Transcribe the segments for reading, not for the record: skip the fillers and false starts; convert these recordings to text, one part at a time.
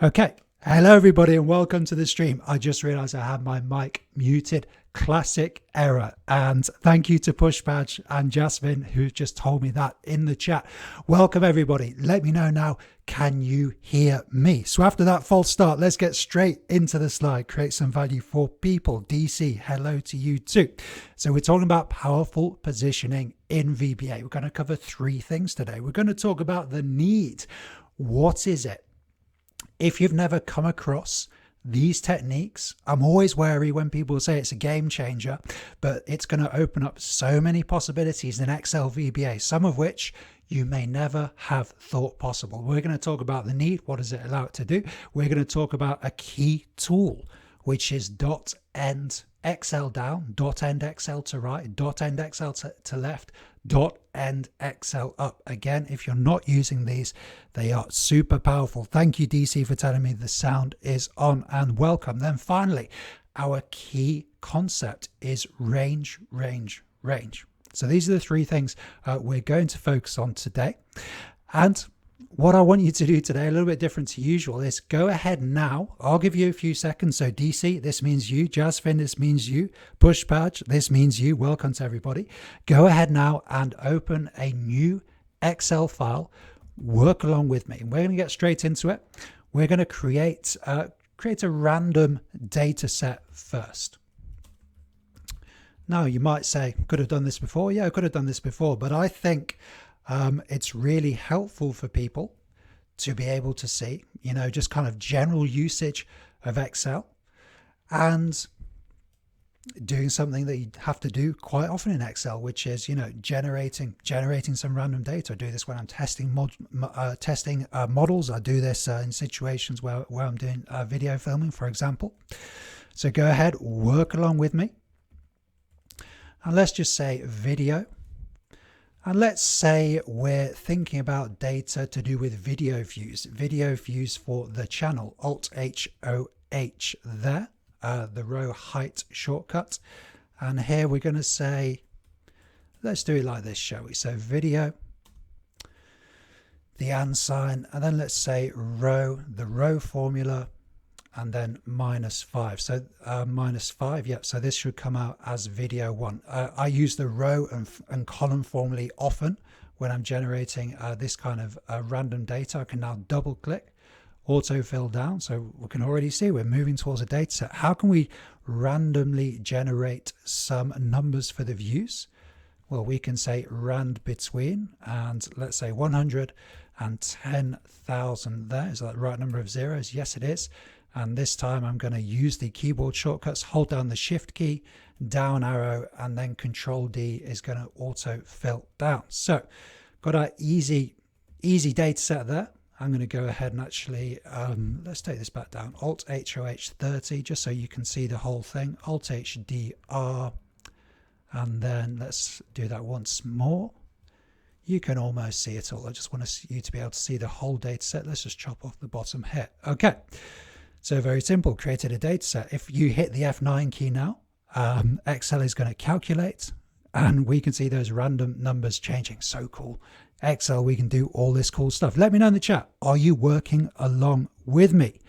Okay, hello everybody and welcome to the stream. I just realized I had my mic muted. Classic error. And thank you to Pushpatch and Jasmine who just told me that in the chat. Welcome everybody. Let me know now, can you hear me? So after that false start, let's get straight into the slide. Create some value for people. DC, hello to you too. So we're talking about powerful positioning in VBA. We're going to cover three things today. We're going to talk about the need. What is it? If you've never come across these techniques, I'm always wary when people say it's a game changer, but it's going to open up so many possibilities in Excel VBA, some of which you may never have thought possible. We're going to talk about the need. What does it allow it to do? We're going to talk about a key tool, which is .end Excel down, .end Excel to right, .end Excel to left, .end Excel up. Again, if you're not using these, they are super powerful. Thank you, DC, for telling me the sound is on, and welcome. Then finally, our key concept is range, range, range. So these are the three things we're going to focus on today. And what I want you to do today, a little bit different to usual, is go ahead now. I'll give you a few seconds. So DC, this means you. Jasmine, this means you. Pushpatch, this means you. Welcome to everybody. Go ahead now and open a new Excel file. Work along with me. We're going to get straight into it. We're going to create a random data set first. Now, you might say, could have done this before. Yeah, I could have done this before, but I think it's really helpful for people to be able to see, just kind of general usage of Excel and doing something that you have to do quite often in Excel, which is, generating some random data. I do this when I'm testing models. I do this in situations where I'm doing video filming, for example. So go ahead, work along with me. And let's just say video. And let's say we're thinking about data to do with video views for the channel, Alt-H-O-H there, the row height shortcut. And here we're going to say, let's do it like this, shall we? So video, the and sign, and then let's say row, the row formula, and then -5. So -5, yep. So this should come out as video 1. I use the row and column formula often when I'm generating this kind of random data. I can now double click, autofill down. So we can already see we're moving towards a data set. How can we randomly generate some numbers for the views? Well, we can say rand between, and let's say 110,000 there. Is that the right number of zeros? Yes, it is. And this time I'm going to use the keyboard shortcuts, hold down the shift key, down arrow, and then Control D is going to auto fill down. So got our easy data set there. I'm going to go ahead and actually, let's take this back down, Alt-H-O-H 30, just so you can see the whole thing, Alt-H-D-R, and then let's do that once more. You can almost see it all. I just want you to be able to see the whole data set. Let's just chop off the bottom here. Okay. So very simple, created a data set. If you hit the F9 key now, Excel is going to calculate and we can see those random numbers changing. So cool. Excel, we can do all this cool stuff. Let me know in the chat. Are you working along with me?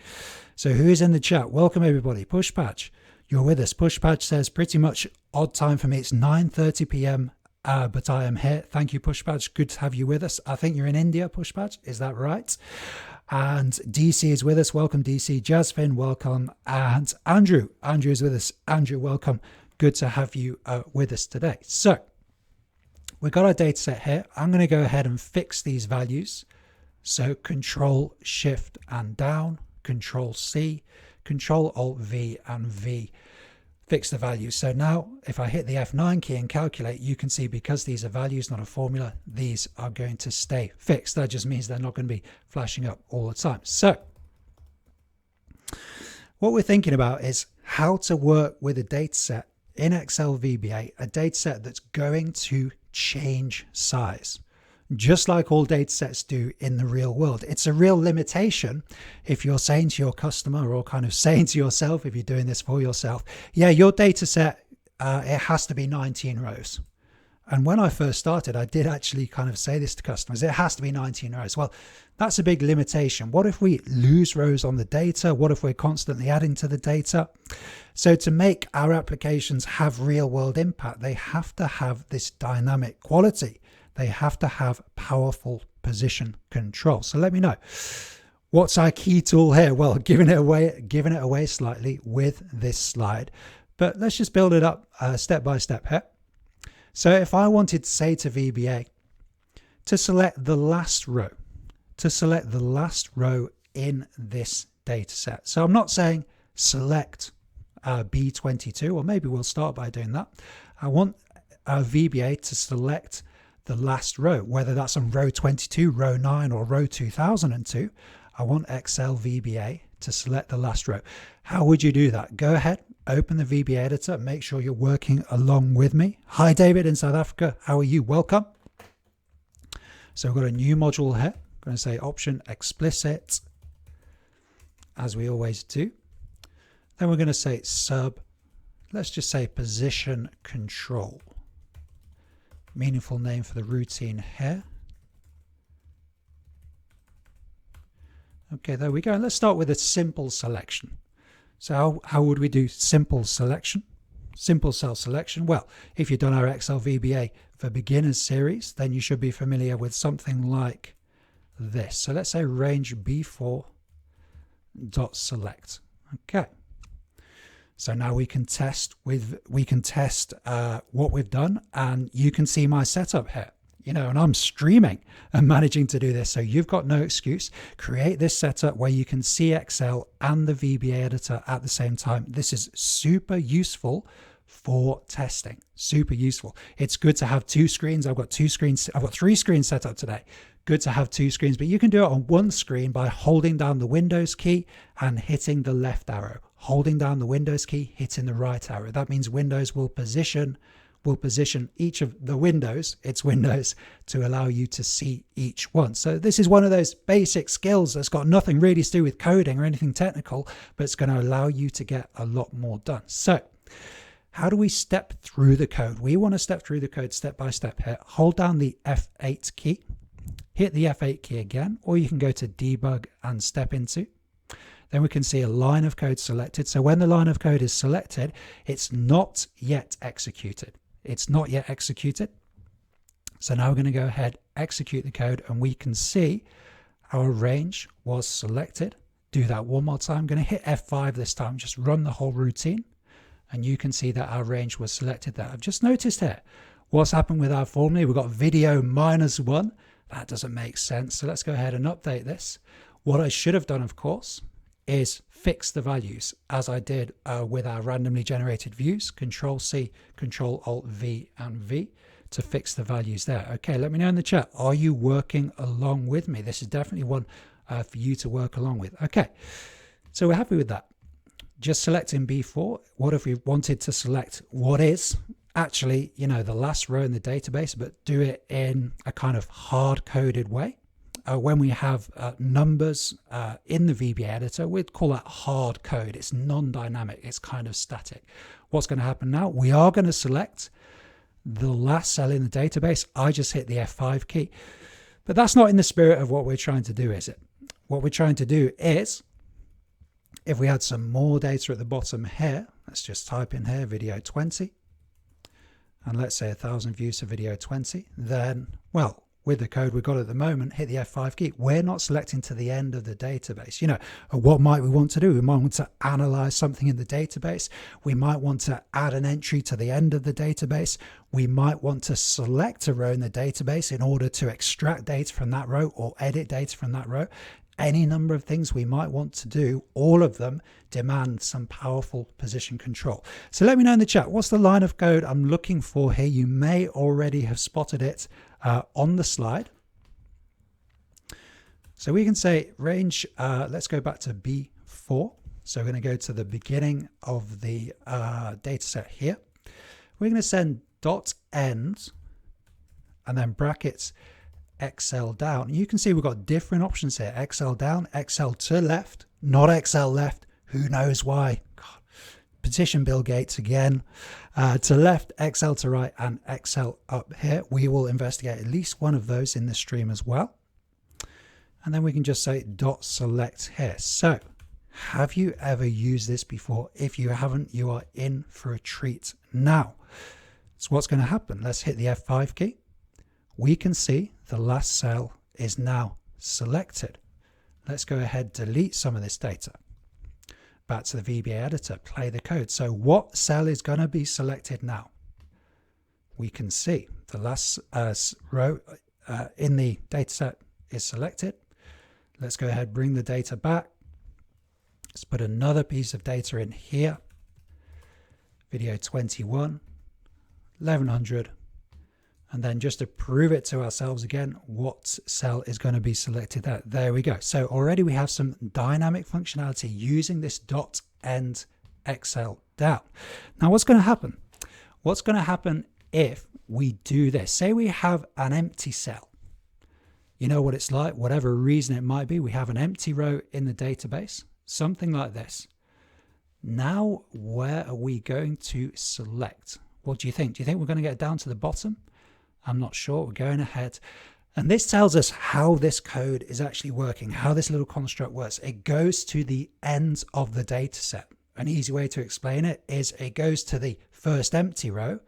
So who is in the chat? Welcome everybody. Pushpatch, you're with us. Pushpatch says pretty much odd time for me. It's 9:30 p.m. But I am here. Thank you, Pushpatch. Good to have you with us. I think you're in India, Pushpatch. Is that right? And DC is with us. Welcome, DC. Jasmine, welcome. And Andrew is with us. Andrew, welcome. Good to have you with us today. So we've got our data set here. I'm going to go ahead and fix these values. So Control Shift and down, Control C, Control Alt V and V. Fix the values. So now if I hit the F9 key and calculate, you can see because these are values, not a formula, these are going to stay fixed. That just means they're not going to be flashing up all the time. So what we're thinking about is how to work with a data set in Excel VBA, a data set that's going to change size. Just like all data sets do in the real world. It's a real limitation if you're saying to your customer or kind of saying to yourself, if you're doing this for yourself, yeah, your data set, it has to be 19 rows. And when I first started, I did actually kind of say this to customers, it has to be 19 rows. Well, that's a big limitation. What if we lose rows on the data? What if we're constantly adding to the data? So to make our applications have real world impact, they have to have this dynamic quality. They have to have powerful position control. So let me know, what's our key tool here? Well, giving it away slightly with this slide, but let's just build it up step by step here. So if I wanted to say to VBA to select the last row, in this data set. So I'm not saying select B22, or maybe we'll start by doing that. I want VBA to select the last row, whether that's on row 22, row 9, or row 2002. I want Excel VBA to select the last row. How would you do that? Go ahead, open the VBA editor, make sure you're working along with me. Hi David in South Africa, how are you? Welcome. So we've got a new module here. I'm going to say option explicit, as we always do. Then we're going to say sub, let's just say position control. Meaningful name for the routine here. Okay, there we go. And let's start with a simple selection. So how would we do simple selection? Simple cell selection. Well, if you've done our Excel VBA for beginners series, then you should be familiar with something like this. So let's say range B4 dot select. Okay. So now we can test what we've done, and you can see my setup here. And I'm streaming and managing to do this. So you've got no excuse. Create this setup where you can see Excel and the VBA editor at the same time. This is super useful for testing. Super useful. It's good to have two screens. I've got 3 screens set up today. Good to have 2 screens, but you can do it on one screen by holding down the Windows key and hitting the left arrow. Holding down the Windows key, hitting the right arrow. That means Windows will position each of the windows, its windows, to allow you to see each one. So this is one of those basic skills that's got nothing really to do with coding or anything technical, but it's going to allow you to get a lot more done. So how do we step through the code? We want to step through the code step by step here. Hold down the F8 key, hit the F8 key again, or you can go to debug and step into. Then we can see a line of code selected. So when the line of code is selected, it's not yet executed. It's not yet executed. So now we're going to go ahead, execute the code, and we can see our range was selected. Do that one more time. I'm going to hit F5 this time, just run the whole routine, and you can see that our range was selected there. I've just noticed here, what's happened with our formula? We've got video -1. That doesn't make sense. So let's go ahead and update this. What I should have done, of course, is fix the values as I did with our randomly generated views. Control C, Control Alt V and V to fix the values there. Okay, let me know in the chat. Are you working along with me? This is definitely one for you to work along with. Okay, so we're happy with that. Just selecting B4. What if we wanted to select what is actually, the last row in the database, but do it in a kind of hard-coded way? When we have numbers in the VBA editor, we'd call that hard code. It's non-dynamic. It's kind of static. What's going to happen now? We are going to select the last cell in the database. I just hit the F5 key. But that's not in the spirit of what we're trying to do, is it? What we're trying to do is, if we had some more data at the bottom here, let's just type in here video 20. And let's say 1,000 views to video 20. Then, well, with the code we've got at the moment, hit the F5 key. We're not selecting to the end of the database. What might we want to do? We might want to analyze something in the database. We might want to add an entry to the end of the database. We might want to select a row in the database in order to extract data from that row or edit data from that row. Any number of things we might want to do, all of them demand some powerful position control. So let me know in the chat, what's the line of code I'm looking for here? You may already have spotted it on the slide. So we can say range, let's go back to B4. So we're going to go to the beginning of the data set here. We're going to send .end and then brackets Excel down. You can see we've got different options here. Excel down, Excel to left, not Excel left. Who knows why? God, petition Bill Gates again. To left, Excel to right, and Excel up here. We will investigate at least one of those in the stream as well. And then we can just say dot select here. So have you ever used this before? If you haven't, you are in for a treat now. So what's going to happen? Let's hit the F5 key. We can see the last cell is now selected. Let's go ahead, delete some of this data. Back to the VBA editor, play the code. So what cell is going to be selected now? We can see the last row in the dataset is selected. Let's go ahead, bring the data back. Let's put another piece of data in here. Video 21, 1100. And then just to prove it to ourselves again, what cell is going to be selected there. There we go. So already we have some dynamic functionality using this dot end Excel down. Now what's going to happen? What's going to happen if we do this? Say we have an empty cell. You know what it's like, whatever reason it might be, we have an empty row in the database, something like this. Now, where are we going to select? What do you think? Do you think we're going to get down to the bottom? I'm not sure. We're going ahead. And this tells us how this code is actually working, how this little construct works. It goes to the ends of the data set. An easy way to explain it is it goes to the first empty row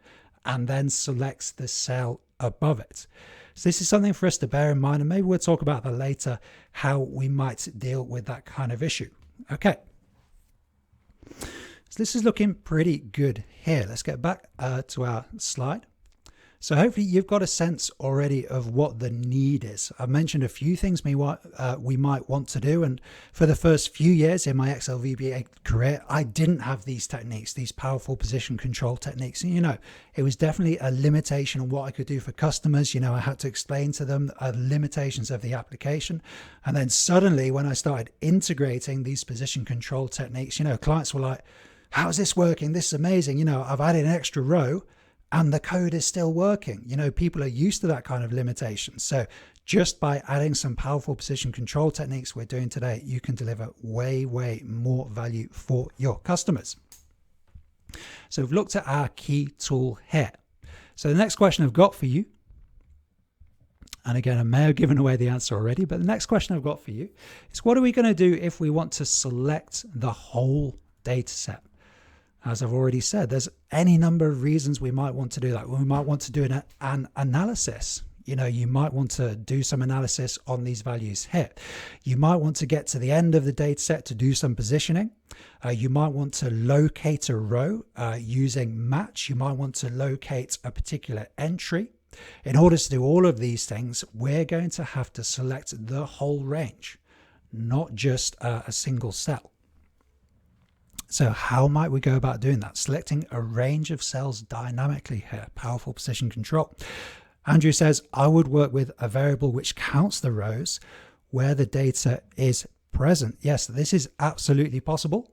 and then selects the cell above it. So this is something for us to bear in mind, and maybe we'll talk about that later, how we might deal with that kind of issue. Okay. So this is looking pretty good here. Let's get back to our slide. So hopefully you've got a sense already of what the need is. I've mentioned a few things we might want to do. And for the first few years in my Excel VBA career, I didn't have these techniques, these powerful position control techniques. And, you know, it was definitely a limitation on what I could do for customers. You know, I had to explain to them the limitations of the application. And then suddenly when I started integrating these position control techniques, you know, clients were like, how's this working? This is amazing. You know, I've added an extra row and the code is still working. You know, people are used to that kind of limitation. So just by adding some powerful position control techniques we're doing today, you can deliver way, way more value for your customers. So we've looked at our key tool here. So the next question I've got for you, and again, I may have given away the answer already, but the next question I've got for you is, what are we going to do if we want to select the whole data set? As I've already said, there's any number of reasons we might want to do that. We might want to do an analysis. You know, you might want to do some analysis on these values here. You might want to get to the end of the data set to do some positioning. You might want to locate a row using match. You might want to locate a particular entry. In order to do all of these things, we're going to have to select the whole range, not just a single cell. So how might we go about doing that? Selecting a range of cells dynamically here, powerful position control. Andrew says, I would work with a variable which counts the rows where the data is present. Yes, this is absolutely possible.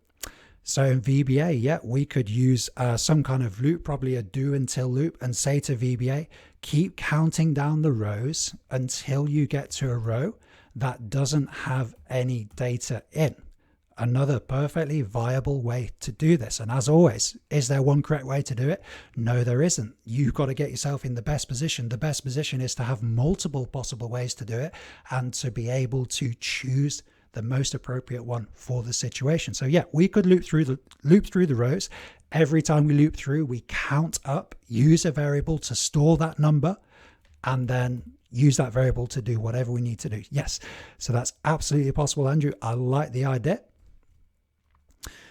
So in VBA, yeah, we could use some kind of loop, probably a do until loop, and say to VBA, keep counting down the rows until you get to a row that doesn't have any data in. Another perfectly viable way to do this. And as always, is there one correct way to do it? No, there isn't. You've got to get yourself in the best position. The best position is to have multiple possible ways to do it and to be able to choose the most appropriate one for the situation. So yeah, we could loop through the rows. Every time we loop through, we count up, use a variable to store that number, and then use that variable to do whatever we need to do. Yes, so that's absolutely possible, Andrew. I like the idea.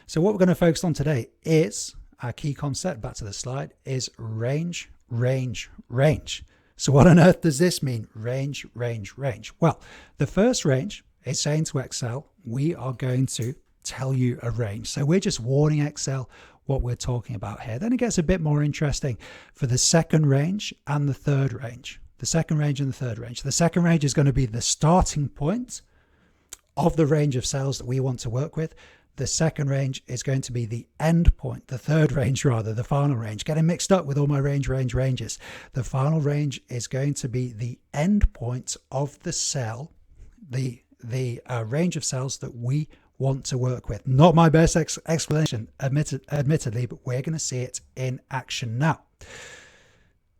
So what we're going to focus on today is our key concept, back to the slide, is range, range, range. So what on earth does this mean? Range, range, range. Well, the first range is saying to Excel, we are going to tell you a range. So we're just warning Excel what we're talking about here. Then it gets a bit more interesting for the second range and the third range. The second range and the third range. The second range is going to be the starting point of the range of cells that we want to work with. The second range is going to be the end point, the third range rather, the final range. Getting mixed up with all my ranges. The final range is going to be the end point of the cell, the range of cells that we want to work with. Not my best explanation, admittedly, but we're going to see it in action now.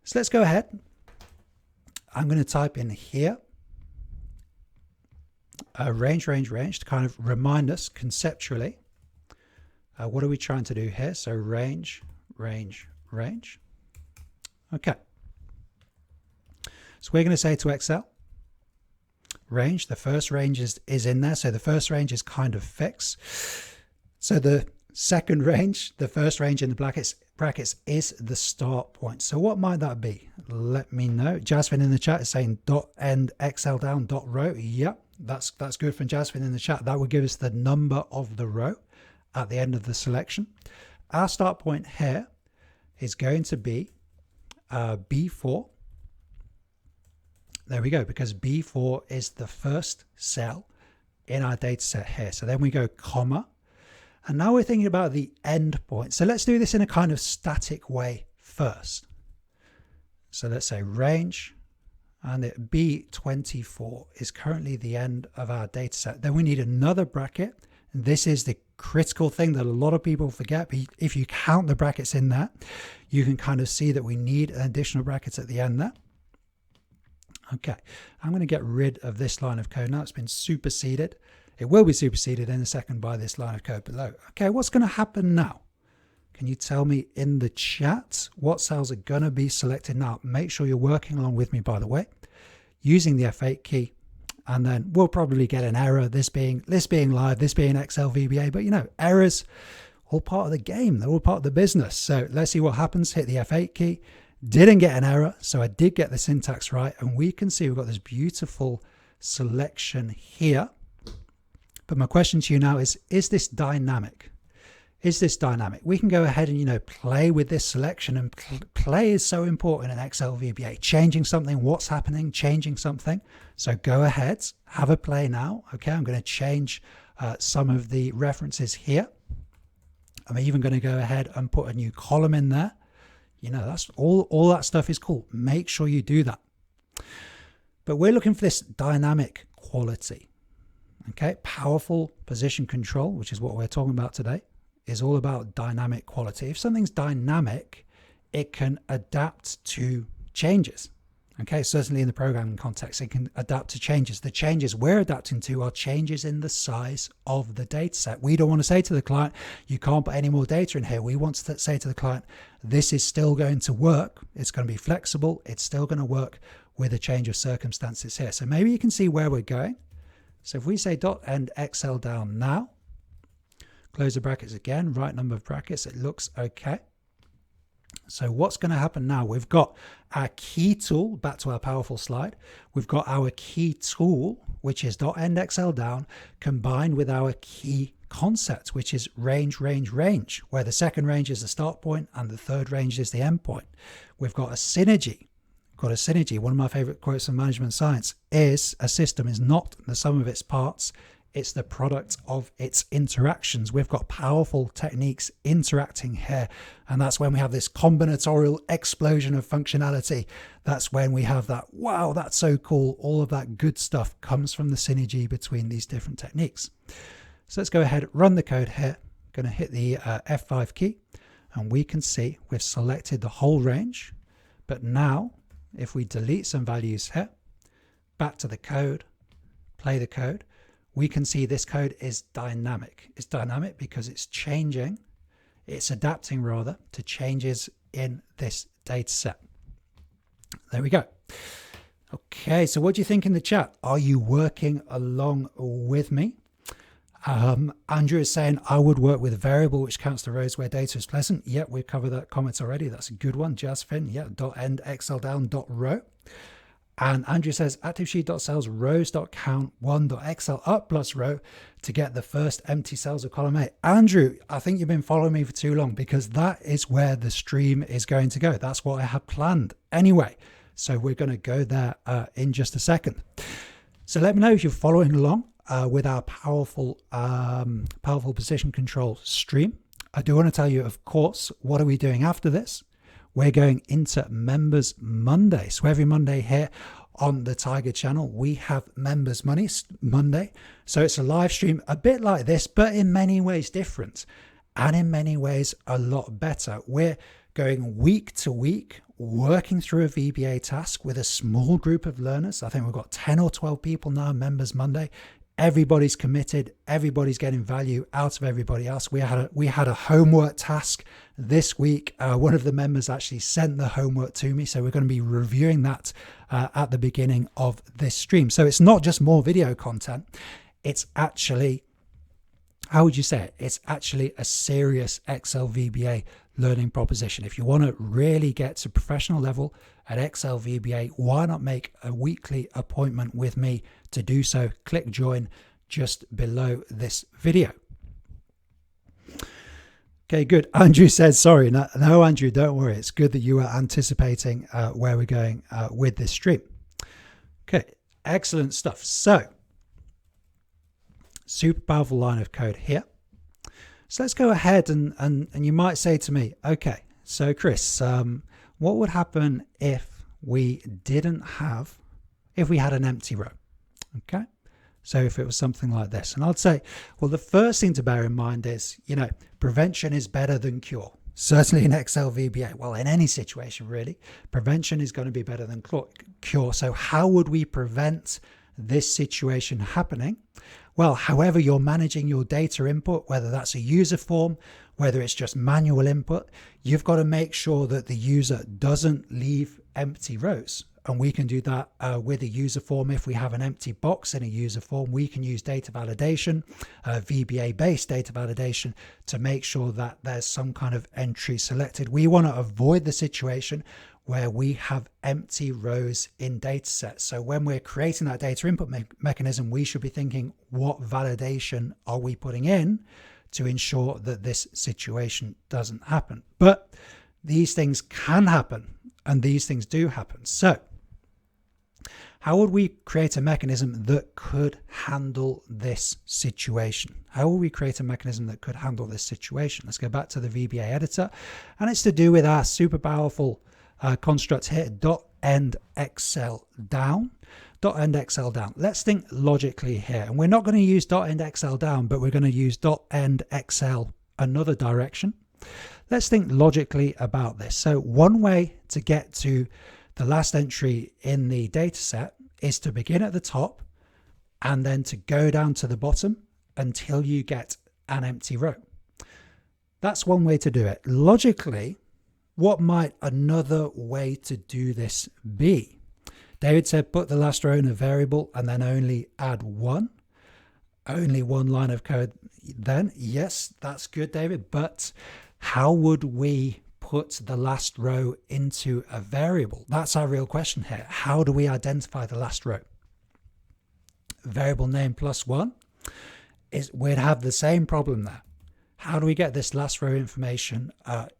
So let's go ahead. I'm going to type in here range to kind of remind us conceptually. What are we trying to do here? So range. Okay. So we're going to say to Excel, range, the first range is in there. So the first range is kind of fixed. So the second range, the first range in the brackets is the start point. So what might that be? Let me know. Jasmine in the chat is saying .end Excel down .row. Yep, that's good from Jasmine in the chat. That would give us the number of the row at the end of the selection. Our start point here is going to be B4. There we go, because B4 is the first cell in our data set here. So then we go comma, and now we're thinking about the end point. So let's do this in a kind of static way first. So let's say range, and B24 is currently the end of our data set. Then we need another bracket. And this is the critical thing that a lot of people forget. But if you count the brackets in there, you can kind of see that we need an additional brackets at the end there. Okay, I'm going to get rid of this line of code now. It's been superseded. It will be superseded in a second by this line of code below. Okay, what's going to happen now? Can you tell me in the chat what cells are going to be selected now? Make sure you're working along with me, by the way, using the F8 key. And then we'll probably get an error, this being live, this being Excel VBA. But, you know, errors, all part of the game. They're all part of the business. So let's see what happens. Hit the F8 key. Didn't get an error, so I did get the syntax right, and we can see we've got this beautiful selection here. But my question to you now is this dynamic? Is this dynamic? We can go ahead and, you know, play with this selection, and play is so important in Excel VBA. Changing something, what's happening, changing something. So go ahead, have a play now. Okay, I'm going to change some of the references here. I'm even going to go ahead and put a new column in there. You know, that's all that stuff is cool. Make sure you do that. But we're looking for this dynamic quality. Okay, powerful position control, which is what we're talking about today, is all about dynamic quality. If something's dynamic, it can adapt to changes. Okay, certainly in the programming context, it can adapt to changes. The changes we're adapting to are changes in the size of the data set. We don't want to say to the client, you can't put any more data in here. We want to say to the client, this is still going to work. It's going to be flexible. It's still going to work with a change of circumstances here. So maybe you can see where we're going. So if we say .end Excel down now, close the brackets again, right number of brackets, it looks okay. So what's going to happen now? We've got our key tool, back to our powerful slide. We've got our key tool, which is .end Excel down, combined with our key concept, which is range, where the second range is the start point and the third range is the end point. We've got a synergy. One of my favorite quotes from management science is, a system is not the sum of its parts, it's the product of its interactions. We've got powerful techniques interacting here. And that's when we have this combinatorial explosion of functionality. That's when we have that, wow, that's so cool. All of that good stuff comes from the synergy between these different techniques. So let's go ahead, run the code here. I'm going to hit the F5 key, and we can see we've selected the whole range. But now, if we delete some values here, back to the code, play the code, we can see this code is dynamic. It's dynamic because it's changing, it's adapting rather, to changes in this data set. There we go. Okay, so what do you think in the chat? Are you working along with me? Andrew is saying, I would work with a variable which counts the rows where data is present. Yep, we've covered that comment already. That's a good one. Jasmine, yeah, .end Excel down .row. And Andrew says, ActiveSheet.cells rows.count 1.excel up plus row to get the first empty cells of column A. Andrew, I think you've been following me for too long, because that is where the stream is going to go. That's what I have planned anyway. So we're going to go there in just a second. So let me know if you're following along with our powerful position control stream. I do want to tell you, of course, what are we doing after this? We're going into Members Monday. So every Monday here on the Tiger channel, we have Members Monday. So it's a live stream a bit like this, but in many ways different, and in many ways a lot better. We're going week to week, working through a VBA task with a small group of learners. I think we've got 10 or 12 people now on Members Monday. Everybody's committed. Everybody's getting value out of everybody else. We had a homework task this week. One of the members actually sent the homework to me, so we're going to be reviewing that at the beginning of this stream. So it's not just more video content. It's actually, how would you say it? It's actually a serious Excel VBA learning proposition. If you want to really get to professional level at Excel VBA, why not make a weekly appointment with me to do so? Click join just below this video. Okay, good. Andrew says, sorry. No, Andrew, don't worry. It's good that you are anticipating where we're going with this stream. Okay, excellent stuff. So, super powerful line of code here. So let's go ahead and you might say to me, okay, so Chris, what would happen if we had an empty row? Okay, so if it was something like this, and I'd say, well, the first thing to bear in mind is, prevention is better than cure. Certainly in Excel VBA, well, in any situation really, prevention is going to be better than cure. So how would we prevent this situation happening? Well, however you're managing your data input, whether that's a user form, whether it's just manual input, you've got to make sure that the user doesn't leave empty rows. And we can do that with a user form. If we have an empty box in a user form, we can use data validation, VBA-based data validation, to make sure that there's some kind of entry selected. We want to avoid the situation where we have empty rows in datasets. So when we're creating that data input mechanism, we should be thinking, what validation are we putting in to ensure that this situation doesn't happen? But these things can happen, and these things do happen. So how would we create a mechanism that could handle this situation? How will we create a mechanism that could handle this situation? Let's go back to the VBA editor, and it's to do with our super powerful construct here, .end Excel down. .end Excel down. Let's think logically here, and we're not going to use .end Excel down, but we're going to use .end Excel another direction. Let's think logically about this. So one way to get to the last entry in the data set is to begin at the top and then to go down to the bottom until you get an empty row. That's one way to do it. Logically, what might another way to do this be? David said, put the last row in a variable and then only add one. Only one line of code then. Yes, that's good, David. But how would we put the last row into a variable? That's our real question here. How do we identify the last row? Variable name plus one, we'd have the same problem there. How do we get this last row information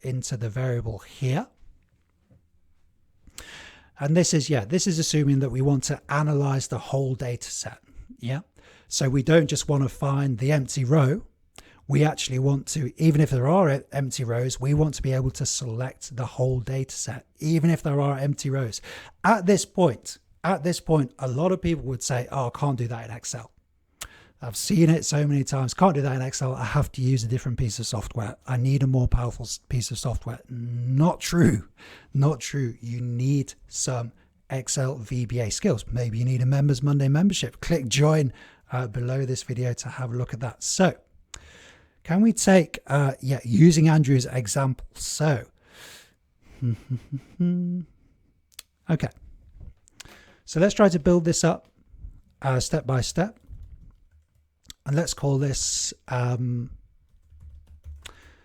into the variable here? And this is assuming that we want to analyze the whole data set. Yeah. So we don't just want to find the empty row. We actually want to, even if there are empty rows, we want to be able to select the whole data set, even if there are empty rows. At this point, a lot of people would say, oh, I can't do that in Excel. I've seen it so many times. Can't do that in Excel. I have to use a different piece of software. I need a more powerful piece of software. Not true. Not true. You need some Excel VBA skills. Maybe you need a Members Monday membership. Click join below this video to have a look at that. So can we take, using Andrew's example. So, okay. So let's try to build this up step by step. And let's call this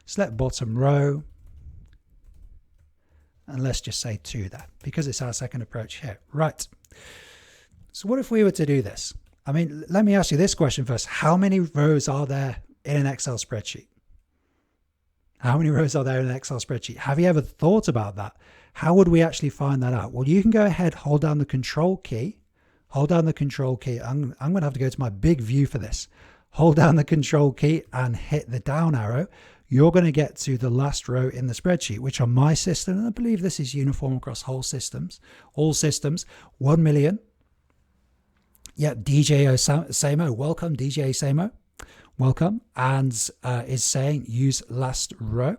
select bottom row. And let's just say 2 there, because it's our second approach here. Right. So what if we were to do this? I mean, let me ask you this question first. How many rows are there in an Excel spreadsheet? How many rows are there in an Excel spreadsheet? Have you ever thought about that? How would we actually find that out? Well, you can go ahead, hold down the control key. Hold down the control key. I'm going to have to go to my big view for this. hold down the control key and hit the down arrow, you're going to get to the last row in the spreadsheet, which on my system, and I believe this is uniform across all systems, 1 million. Yeah, DJ Samo, welcome, DJ Samo, welcome, and is saying use last row.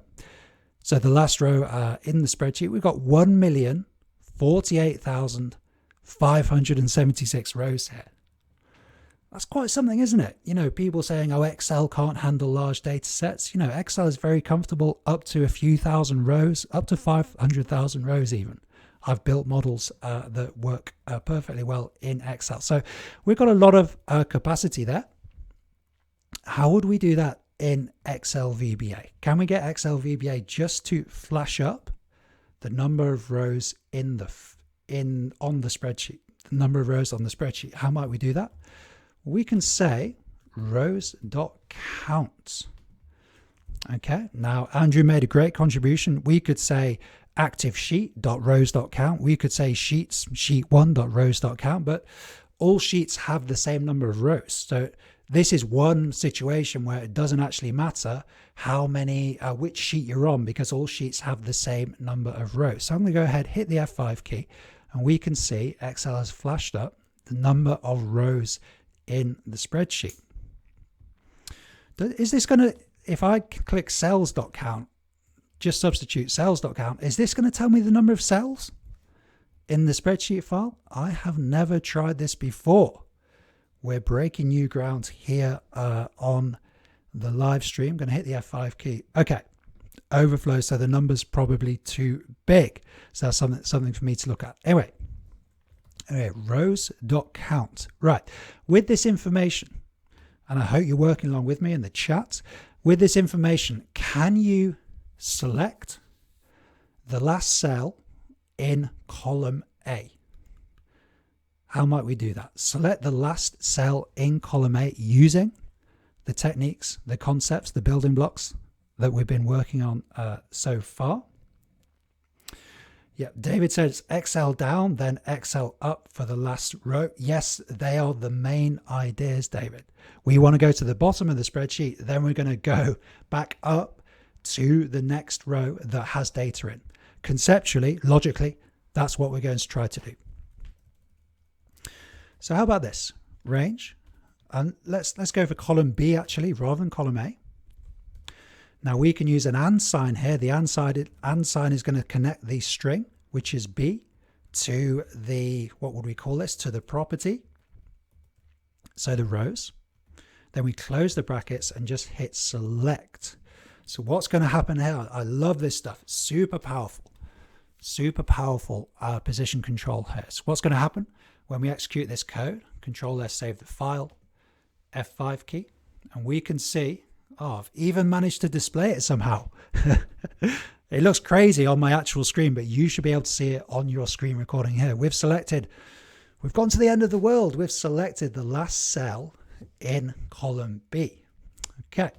So the last row in the spreadsheet, we've got 1,048,576 rows here. That's quite something, isn't it? You know, people saying, oh, Excel can't handle large data sets. You know, Excel is very comfortable up to a few thousand rows, up to 500,000 rows even. I've built models that work perfectly well in Excel. So we've got a lot of capacity there. How would we do that in Excel VBA? Can we get Excel VBA just to flash up the number of rows on the spreadsheet? The number of rows on the spreadsheet. How might we do that? We can say rows.count. Okay, now Andrew made a great contribution. We could say active sheet.rows.count. We could say sheets sheet1.rows.count, but all sheets have the same number of rows. So this is one situation where it doesn't actually matter how many, which sheet you're on, because all sheets have the same number of rows. So I'm going to go ahead, hit the F5 key, and we can see Excel has flashed up the number of rows in the spreadsheet. Is this going to, if I click cells.count, just substitute cells.count, is this going to tell me the number of cells in the spreadsheet file? I have never tried this before. We're breaking new ground here on the live stream. I'm going to hit the F5 key. Okay, overflow, so the number's probably too big. So that's something for me to look at. Anyway, rows.count. Right, with this information, and I hope you're working along with me in the chat, with this information, can you select the last cell in column A? How might we do that? Select the last cell in column A using the techniques, the concepts, the building blocks that we've been working on so far. Yeah, David says Excel down, then Excel up for the last row. Yes, they are the main ideas, David. We want to go to the bottom of the spreadsheet, then we're going to go back up to the next row that has data in. Conceptually, logically, that's what we're going to try to do. So how about this? Range. And let's go for column B actually, rather than column A. Now we can use an and sign here. The and sign is going to connect the string, which is B, to the, what would we call this? To the property. So the rows. Then we close the brackets and just hit select. So what's going to happen here? I love this stuff. Super powerful position control here. So what's going to happen when we execute this code? Control S, save the file, F5 key, and we can see, oh, I've even managed to display it somehow. It looks crazy on my actual screen, but you should be able to see it on your screen recording here. We've gone to the end of the world. We've selected the last cell in column B. Okay.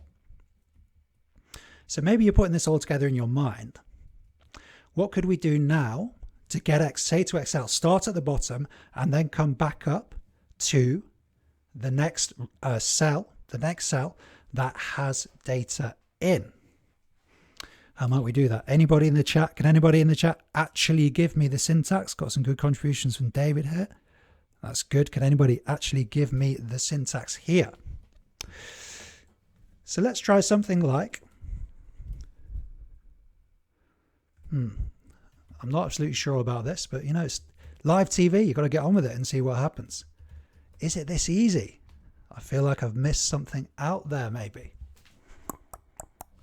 So maybe you're putting this all together in your mind. What could we do now to get, say to Excel, start at the bottom and then come back up to the next cell that has data in? How might we do that? Anybody in the chat? Can anybody in the chat actually give me the syntax? Got some good contributions from David here. That's good. Can anybody actually give me the syntax here? So let's try something like, I'm not absolutely sure about this, but you know, it's live TV. You've got to get on with it and see what happens. Is it this easy? I feel like I've missed something out there maybe.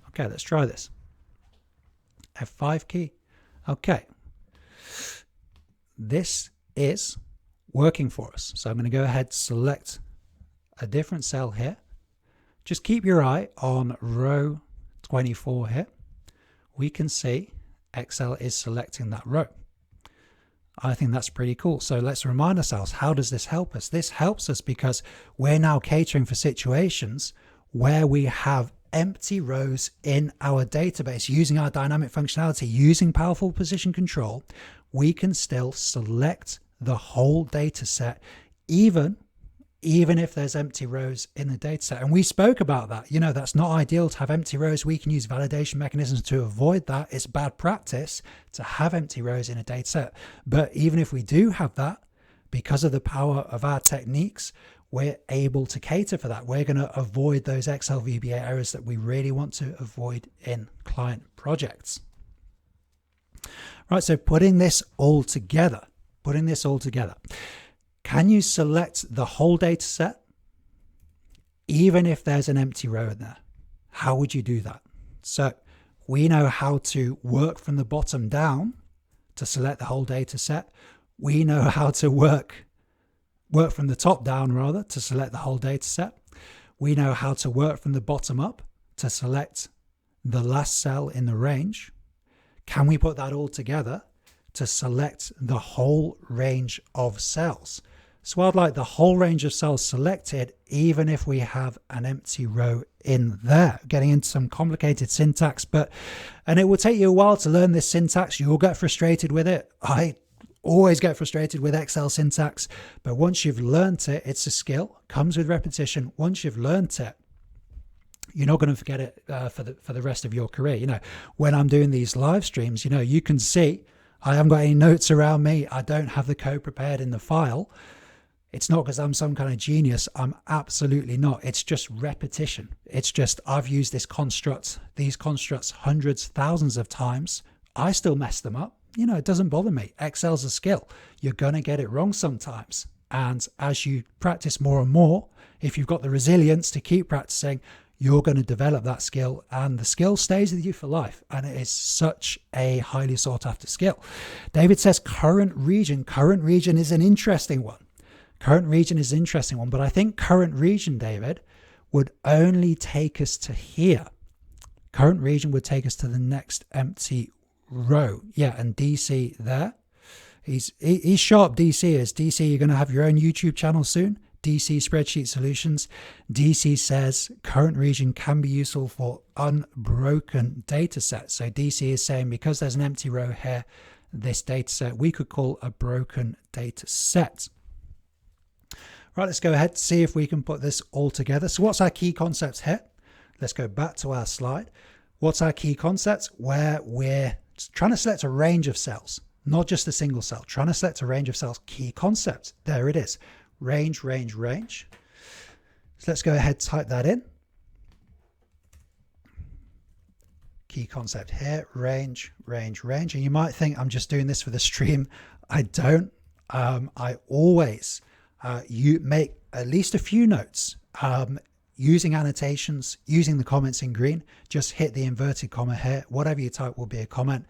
Okay, let's try this. F5 key. Okay. This is working for us. So I'm going to go ahead, select a different cell here. Just keep your eye on row 24 here. We can see Excel is selecting that row. I think that's pretty cool. So let's remind ourselves, how does this help us? This helps us because we're now catering for situations where we have empty rows in our database. Using our dynamic functionality, using powerful position control, we can still select the whole data set, even even if there's empty rows in the data set. And we spoke about that. That's not ideal to have empty rows. We can use validation mechanisms to avoid that. It's bad practice to have empty rows in a data set. But even if we do have that, because of the power of our techniques, we're able to cater for that. We're going to avoid those Excel VBA errors that we really want to avoid in client projects. Right, so putting this all together, can you select the whole data set even if there's an empty row in there? How would you do that? So we know how to work from the bottom down to select the whole data set. We know how to work from the top down rather to select the whole data set. We know how to work from the bottom up to select the last cell in the range. Can we put that all together to select the whole range of cells? So I'd like the whole range of cells selected, even if we have an empty row in there. Getting into some complicated syntax, and it will take you a while to learn this syntax. You'll get frustrated with it. I always get frustrated with Excel syntax, but once you've learned it, it's a skill, comes with repetition. Once you've learned it, you're not going to forget it for the rest of your career. When I'm doing these live streams, you can see I haven't got any notes around me. I don't have the code prepared in the file. It's not because I'm some kind of genius. I'm absolutely not. It's just repetition. It's just I've used these constructs hundreds, thousands of times. I still mess them up. It doesn't bother me. Excel's a skill. You're going to get it wrong sometimes. And as you practice more and more, if you've got the resilience to keep practicing, you're going to develop that skill, and the skill stays with you for life. And it is such a highly sought after skill. David says current region. Current region is an interesting one. But I think current region, David, would only take us to here. Current region would take us to the next empty row. Yeah, and DC there. He's sharp, DC is. DC, you're going to have your own YouTube channel soon. DC Spreadsheet Solutions. DC says current region can be useful for unbroken data sets. So DC is saying because there's an empty row here, this data set we could call a broken data set. Right, let's go ahead, see if we can put this all together. So what's our key concepts here? Let's go back to our slide. What's our key concepts? Where we're trying to select a range of cells, not just a single cell, trying to select a range of cells. Key concepts, there it is. Range, range, range. So let's go ahead, type that in. Key concept here, range, range, range. And you might think I'm just doing this for the stream. I don't. I always you make at least a few notes using annotations, using the comments in green. Just hit the inverted comma here. Whatever you type will be a comment,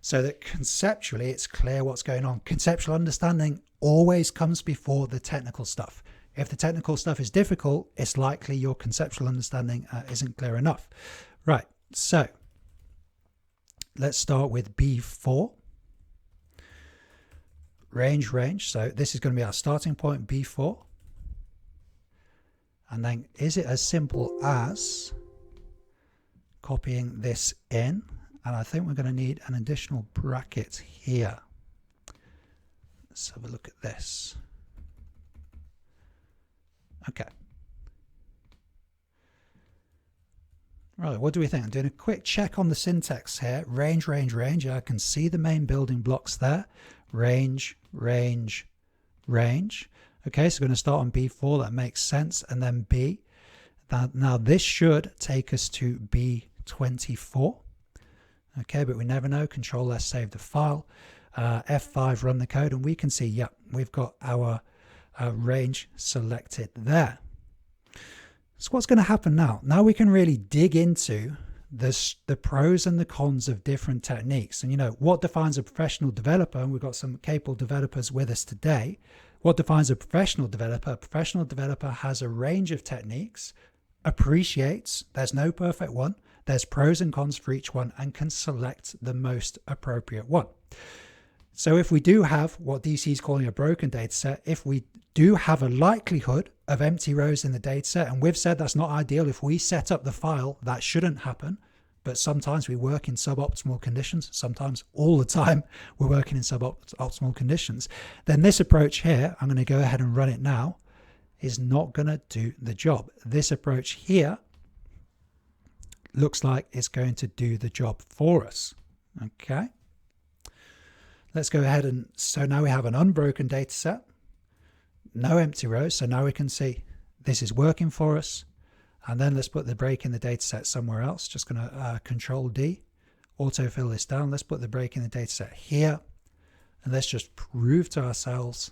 so that conceptually it's clear what's going on. Conceptual understanding always comes before the technical stuff. If the technical stuff is difficult, it's likely your conceptual understanding isn't clear enough. Right, so let's start with B4. Range, range. So this is going to be our starting point, B4. And then is it as simple as copying this in? And I think we're going to need an additional bracket here. Let's have a look at this. Okay. Right, what do we think? I'm doing a quick check on the syntax here. Range, range, range. I can see the main building blocks there. Range, range, range. Okay, so we're going to start on B4. That makes sense. And then B. Now this should take us to B24. Okay, but we never know. Control S, save the file. F5, run the code, and we can see, yep, we've got our range selected there. So what's going to happen now? Now we can really dig into the pros and the cons of different techniques. And what defines a professional developer, and we've got some capable developers with us today. What defines a professional developer? A professional developer has a range of techniques, appreciates there's no perfect one, there's pros and cons for each one, and can select the most appropriate one. So if we do have what DC is calling a broken data set, if we do have a likelihood of empty rows in the data set, and we've said that's not ideal. If we set up the file, that shouldn't happen. But sometimes we work in suboptimal conditions. Sometimes all the time we're working in suboptimal conditions. Then this approach here, I'm going to go ahead and run it now, is not going to do the job. This approach here looks like it's going to do the job for us. Okay. Let's go ahead and, so now we have an unbroken data set, no empty rows. So now we can see this is working for us. And then let's put the break in the data set somewhere else. Just going to Control D, autofill this down. Let's put the break in the data set here. And let's just prove to ourselves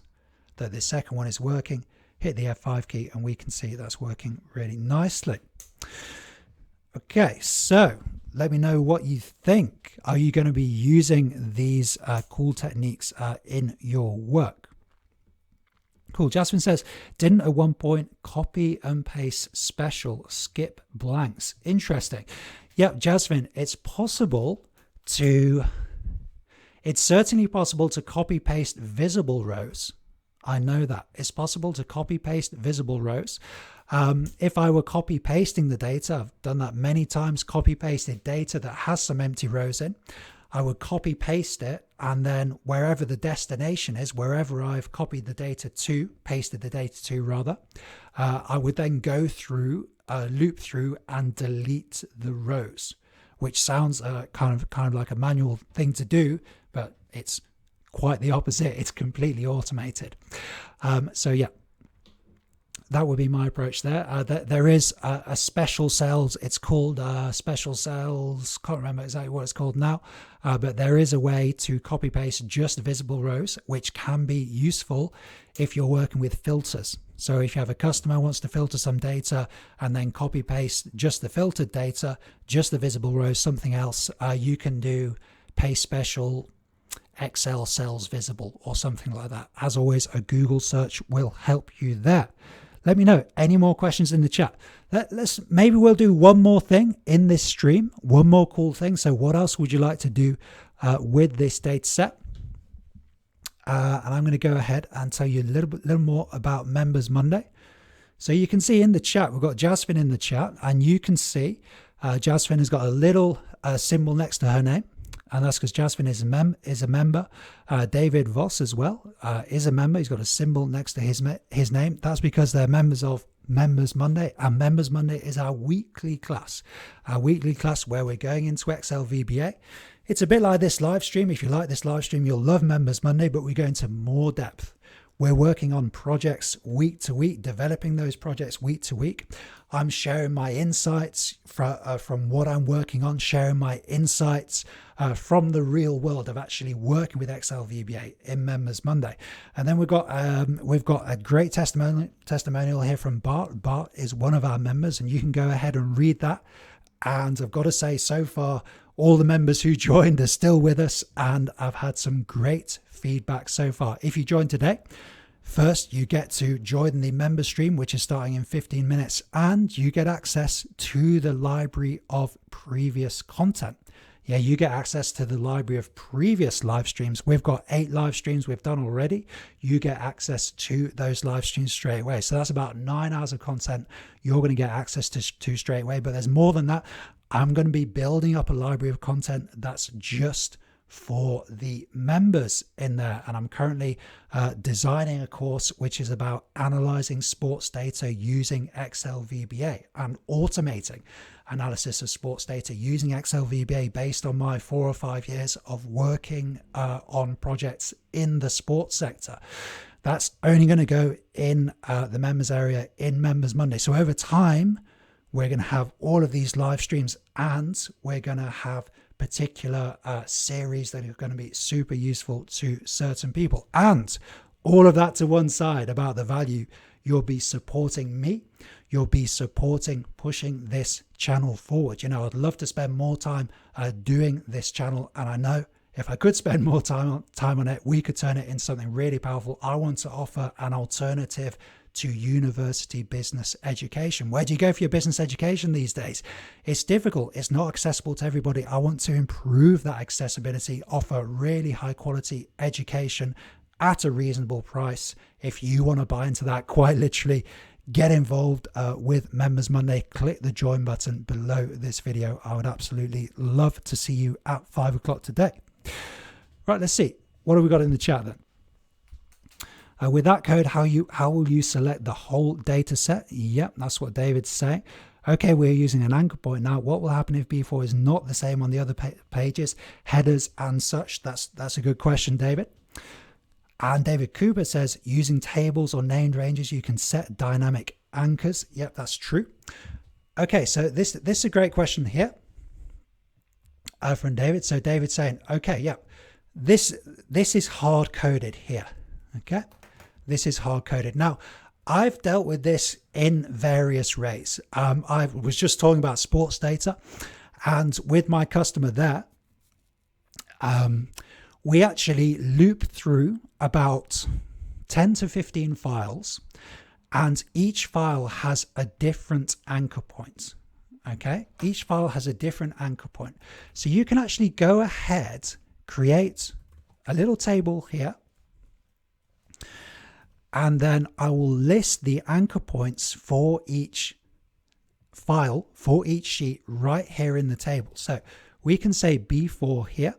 that the second one is working. Hit the F5 key and we can see that's working really nicely. Okay, so let me know what you think. Are you going to be using these cool techniques in your work? Cool. Jasmine says, didn't at one point copy and paste special skip blanks? Interesting. Yep, Jasmine, it's certainly possible to copy paste visible rows. I know that. It's possible to copy paste visible rows. If I were copy pasting the data, I've done that many times, copy pasted data that has some empty rows in, I would copy paste it, and then wherever the destination is, wherever I've copied the data to, pasted the data to rather, I would then go through, loop through and delete the rows, which sounds kind of like a manual thing to do, but it's quite the opposite. It's completely automated. So yeah, that would be my approach there. There is a special cells. It's called special cells. Can't remember exactly what it's called now, but there is a way to copy paste just visible rows, which can be useful if you're working with filters. So if you have a customer who wants to filter some data and then copy paste just the filtered data, just the visible rows, something else, you can do paste special Excel cells visible or something like that. As always, a Google search will help you there. Let me know any more questions in the chat. Maybe we'll do one more thing in this stream, one more cool thing. So what else would you like to do with this data set? And I'm going to go ahead and tell you a little more about Members Monday. So you can see in the chat, we've got Jasmine in the chat, and you can see Jasmine has got a little symbol next to her name. And that's because Jasmine is a member. David Voss as well is a member. He's got a symbol next to his name. That's because they're members of Members Monday. And Members Monday is our weekly class. Our weekly class where we're going into Excel VBA. It's a bit like this live stream. If you like this live stream, you'll love Members Monday, but we go into more depth. We're working on projects week to week, developing those projects week to week. I'm sharing my insights from what I'm working on, sharing my insights from the real world of actually working with Excel VBA in Members Monday. And then we've got a great testimonial here from Bart. Bart is one of our members, and you can go ahead and read that. And I've got to say, so far, all the members who joined are still with us, and I've had some great feedback so far. If you joined today, first you get to join the member stream, which is starting in 15 minutes, and you get access to the library of previous content. Yeah, you get access to the library of previous live streams. We've got 8 live streams we've done already. You get access to those live streams straight away. So that's about 9 hours of content you're going to get access to straight away. But there's more than that. I'm going to be building up a library of content that's just for the members in there. And I'm currently designing a course which is about analyzing sports data using Excel VBA and automating analysis of sports data using Excel VBA based on my 4 or 5 years of working on projects in the sports sector. That's only going to go in the members area in Members Monday. So over time, we're going to have all of these live streams, and we're going to have particular series that are going to be super useful to certain people. And all of that to one side about the value, you'll be supporting me. You'll be supporting pushing this channel forward. You know, I'd love to spend more time doing this channel. And I know if I could spend more time on it, we could turn it into something really powerful. I want to offer an alternative to university business education. Where do you go for your business education these days? It's difficult. It's not accessible to everybody. I want to improve that accessibility, offer really high quality education at a reasonable price. If you want to buy into that, quite literally, get involved with Members Monday. Click the join button below this video. I would absolutely love to see you at 5 o'clock today. Right, let's see. What have we got in the chat then? With that code, how will you select the whole data set? Yep, that's what David's saying. Okay, we're using an anchor point now. What will happen if B4 is not the same on the other pages, headers and such? That's a good question, David. And David Cooper says, using tables or named ranges, you can set dynamic anchors. Yep, that's true. Okay, so this is a great question here from David. So David's saying, okay, yeah, this is hard coded here. Okay, this is hard coded. Now, I've dealt with this in various ways. I was just talking about sports data, and with my customer there, we actually loop through about 10 to 15 files, and each file has a different anchor point. Okay, each file has a different anchor point. So you can actually go ahead, create a little table here, and then I will list the anchor points for each file, for each sheet right here in the table. So we can say B4 here,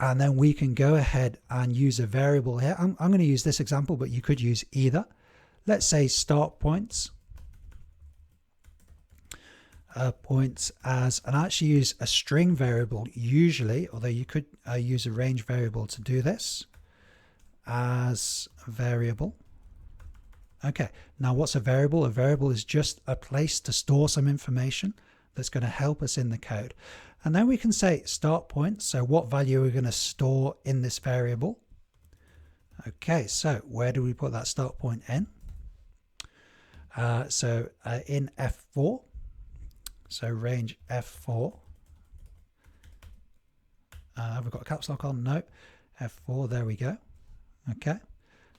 and then we can go ahead and use a variable here. I'm going to use this example, but you could use either. Let's say start points. Points as, and I actually use a string variable usually, although you could use a range variable to do this. As variable. Okay, now what's a variable? A variable is just a place to store some information that's going to help us in the code. And then we can say start point. So what value are we going to store in this variable? Okay, so where do we put that start point in? In F4. So range F4. Have we got a caps lock on? No. F4, there we go. Okay,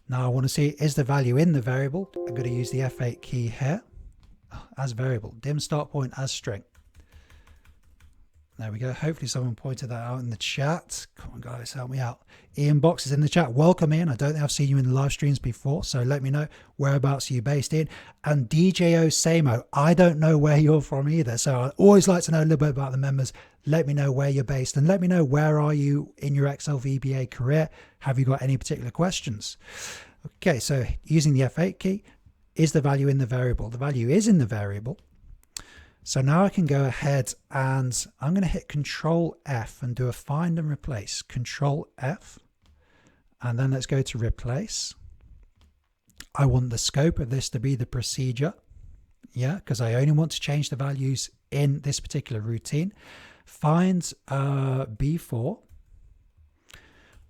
now I want to see, is the value in the variable? I'm going to use the F8 key here as variable, dim start point as string. There we go. Hopefully someone pointed that out in the chat. Come on guys, help me out. Ian Box is in the chat. Welcome Ian. I don't think I've seen you in the live streams before, so let me know whereabouts are you based in. And DJO Samo, I don't know where you're from either, so I always like to know a little bit about the members. Let me know where you're based, and let me know where are you in your Excel VBA career. Have you got any particular questions? Okay, so using the F8 key, is the value in the variable? The value is in the variable. So now I can go ahead and I'm going to hit Control F and do a find and replace. Control F, and then let's go to replace. I want the scope of this to be the procedure. Yeah, because I only want to change the values in this particular routine. Find B4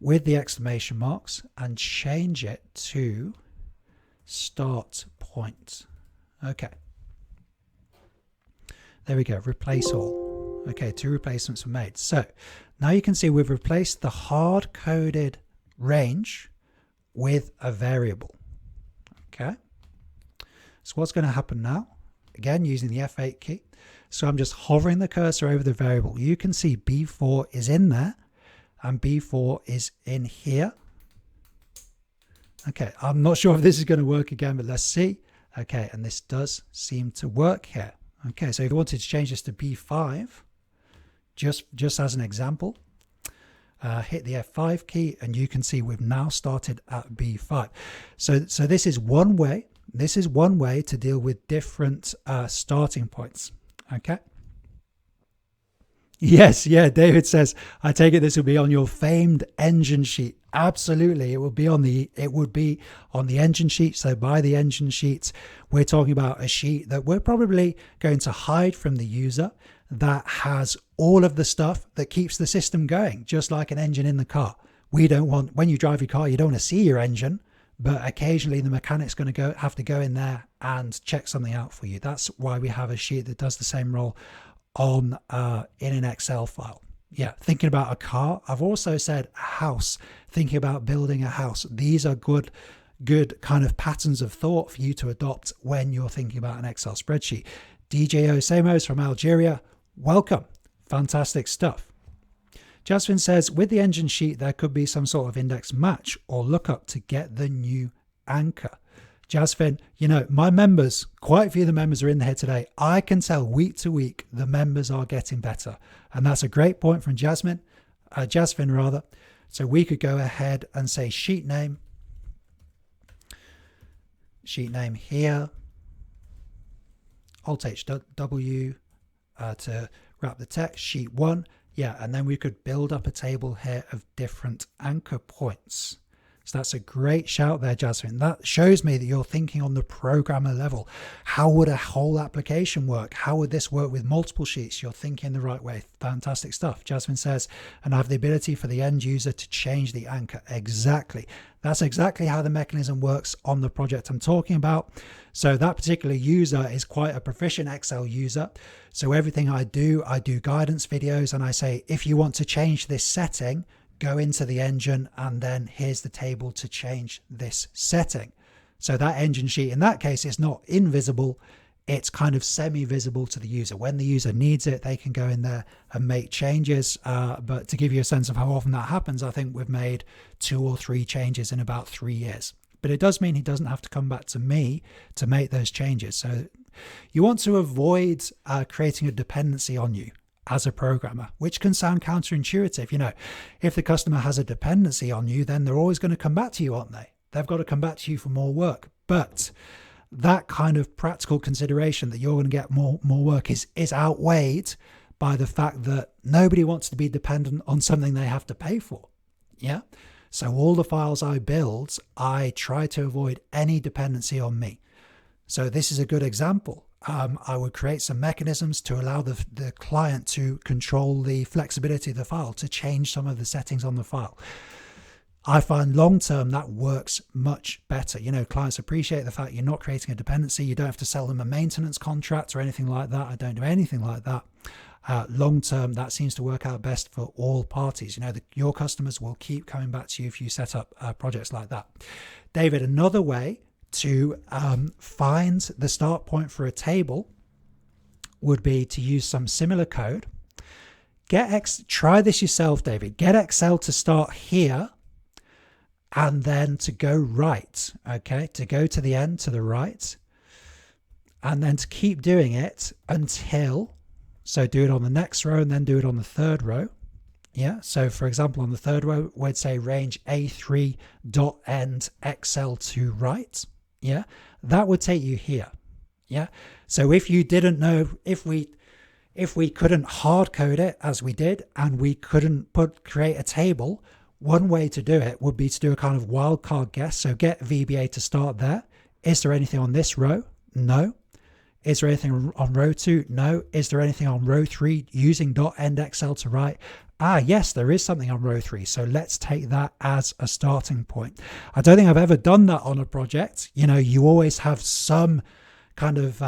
with the exclamation marks and change it to start point. Okay. There we go, replace all. Okay, 2 replacements were made. So now you can see we've replaced the hard-coded range with a variable. Okay. So what's going to happen now? Again, using the F8 key. So I'm just hovering the cursor over the variable. You can see B4 is in there and B4 is in here. Okay, I'm not sure if this is going to work again, but let's see. Okay, and this does seem to work here. Okay, so if you wanted to change this to B5, just as an example, hit the F5 key and you can see we've now started at B5. So this is one way. This is one way to deal with different starting points. Okay. Yes, yeah, David says, I take it this will be on your famed engine sheet. Absolutely, it would be on the engine sheet. So by the engine sheets, we're talking about a sheet that we're probably going to hide from the user that has all of the stuff that keeps the system going, just like an engine in the car. We don't want, when you drive your car, you don't want to see your engine, but occasionally the mechanic's going to have to go in there and check something out for you. That's why we have a sheet that does the same role on in an Excel file. Yeah, thinking about a car. I've also said a house, thinking about building a house. These are good kind of patterns of thought for you to adopt when you're thinking about an Excel spreadsheet. DJ Osamos from Algeria, welcome. Fantastic stuff. Jasmine says, with the engine sheet, there could be some sort of index match or lookup to get the new anchor. Jasmine, you know, my members, quite a few of the members are in here today. I can tell week to week the members are getting better. And that's a great point from Jasmine rather. So we could go ahead and say sheet name. sheet name here, Alt HW to wrap the text, sheet 1. Yeah, and then we could build up a table here of different anchor points. So that's a great shout there, Jasmine. That shows me that you're thinking on the programmer level. How would a whole application work? How would this work with multiple sheets? You're thinking the right way. Fantastic stuff. Jasmine says, and I have the ability for the end user to change the anchor. Exactly. That's exactly how the mechanism works on the project I'm talking about. So that particular user is quite a proficient Excel user. So everything I do guidance videos, and I say, if you want to change this setting, go into the engine, and then here's the table to change this setting. So that engine sheet in that case is not invisible, it's kind of semi-visible to the user. When the user needs it, they can go in there and make changes. But to give you a sense of how often that happens, I think we've made 2 or 3 changes in about 3 years. But it does mean he doesn't have to come back to me to make those changes. So you want to avoid creating a dependency on you as a programmer, which can sound counterintuitive. You know, if the customer has a dependency on you, then they're always going to come back to you, aren't they? They've got to come back to you for more work. But that kind of practical consideration that you're going to get more work is outweighed by the fact that nobody wants to be dependent on something they have to pay for. Yeah. So all the files I build, I try to avoid any dependency on me. So this is a good example. I would create some mechanisms to allow the client to control the flexibility of the file, to change some of the settings on the file. I find long term that works much better. You know, clients appreciate the fact you're not creating a dependency. You don't have to sell them a maintenance contract or anything like that. I don't do anything like that. Long term, that seems to work out best for all parties. You know, your customers will keep coming back to you if you set up projects like that. David, another way to find the start point for a table would be to use some similar code. Try this yourself, David. Get Excel to start here and then to go right, okay? To go to the end, to the right, and then to keep doing it until, so do it on the next row and then do it on the third row. Yeah, so for example, on the third row, we'd say range A3.end Excel to right. Yeah, that would take you here. Yeah, so if you didn't know, if we couldn't hard code it as we did, and we couldn't create a table, one way to do it would be to do a kind of wildcard guess. So get VBA to start there. Is there anything on this row? No. Is there anything on row 2? No. Is there anything on row 3 using .end Excel to right? Yes, there is something on row 3. So let's take that as a starting point. I don't think I've ever done that on a project. You know, you always have some kind of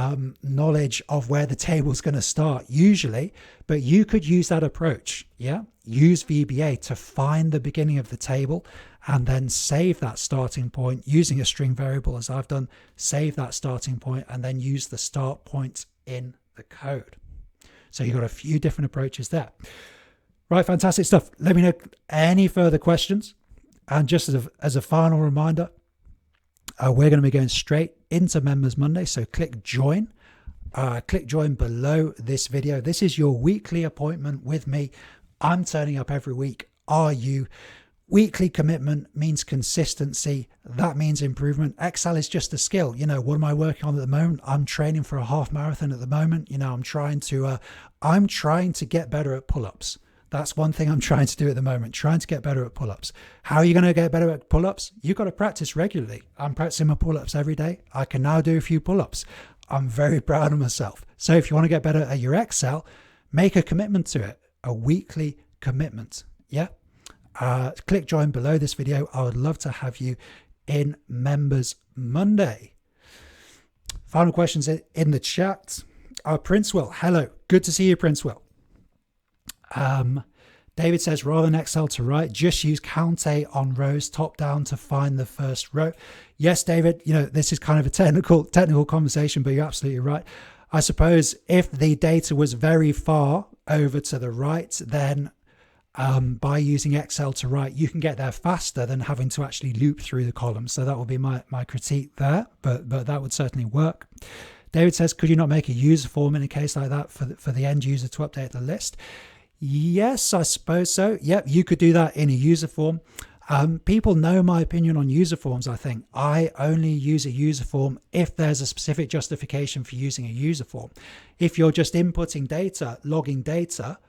knowledge of where the table's going to start usually, but you could use that approach. Yeah. Use VBA to find the beginning of the table and then save that starting point using a string variable, as I've done. Save that starting point and then use the start point in the code. So you've got a few different approaches there. Right, fantastic stuff. Let me know any further questions. And just as a final reminder, we're going to be going straight into Members Monday. So click join. Click join below this video. This is your weekly appointment with me. I'm turning up every week. Are you? Weekly commitment means consistency. That means improvement. Excel is just a skill. You know, what am I working on at the moment? I'm training for a half marathon at the moment. You know, I'm trying to get better at pull-ups. That's one thing I'm trying to do at the moment, trying to get better at pull-ups. How are you going to get better at pull-ups? You've got to practice regularly. I'm practicing my pull-ups every day. I can now do a few pull-ups. I'm very proud of myself. So if you want to get better at your Excel, make a commitment to it, a weekly commitment. Yeah. Click join below this video. I would love to have you in Members Monday. Final questions in the chat. Princewell, hello. Good to see you, Princewell. David says, rather than Excel to right, just use count A on rows top down to find the first row. Yes, David, you know, this is kind of a technical conversation, but you're absolutely right. I suppose if the data was very far over to the right, then by using Excel to right, you can get there faster than having to actually loop through the columns. So that would be my critique there, but that would certainly work. David says, could you not make a user form in a case like that for the end user to update the list? Yes, I suppose so. Yep, you could do that in a user form. People know my opinion on user forms. I think I only use a user form if there's a specific justification for using a user form. If you're just inputting data, logging data,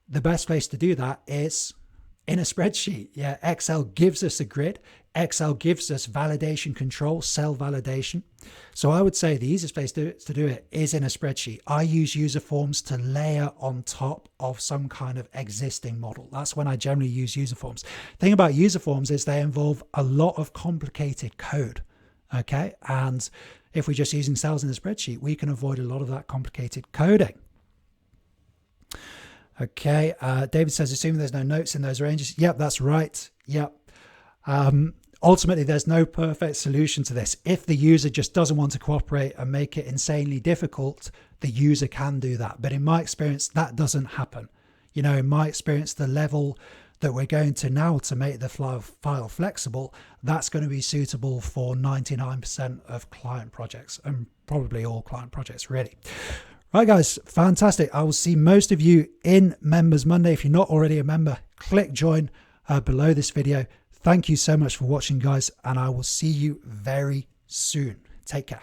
the best place to do that is in a spreadsheet. Yeah, Excel gives us a grid. Excel gives us validation control, cell validation. So I would say the easiest place to do it is in a spreadsheet. I use user forms to layer on top of some kind of existing model. That's when I generally use user forms. The thing about user forms is they involve a lot of complicated code. Okay, and if we're just using cells in a spreadsheet, we can avoid a lot of that complicated coding. Okay, David says, assuming there's no notes in those ranges. Yep, that's right. Yep. Ultimately, there's no perfect solution to this. If the user just doesn't want to cooperate and make it insanely difficult, the user can do that. But in my experience, that doesn't happen. You know, in my experience, the level that we're going to now to make the file flexible, that's going to be suitable for 99% of client projects, and probably all client projects, really. Right, guys, fantastic. I will see most of you in Members Monday. If you're not already a member, click join below this video. Thank you so much for watching, guys, and I will see you very soon. Take care.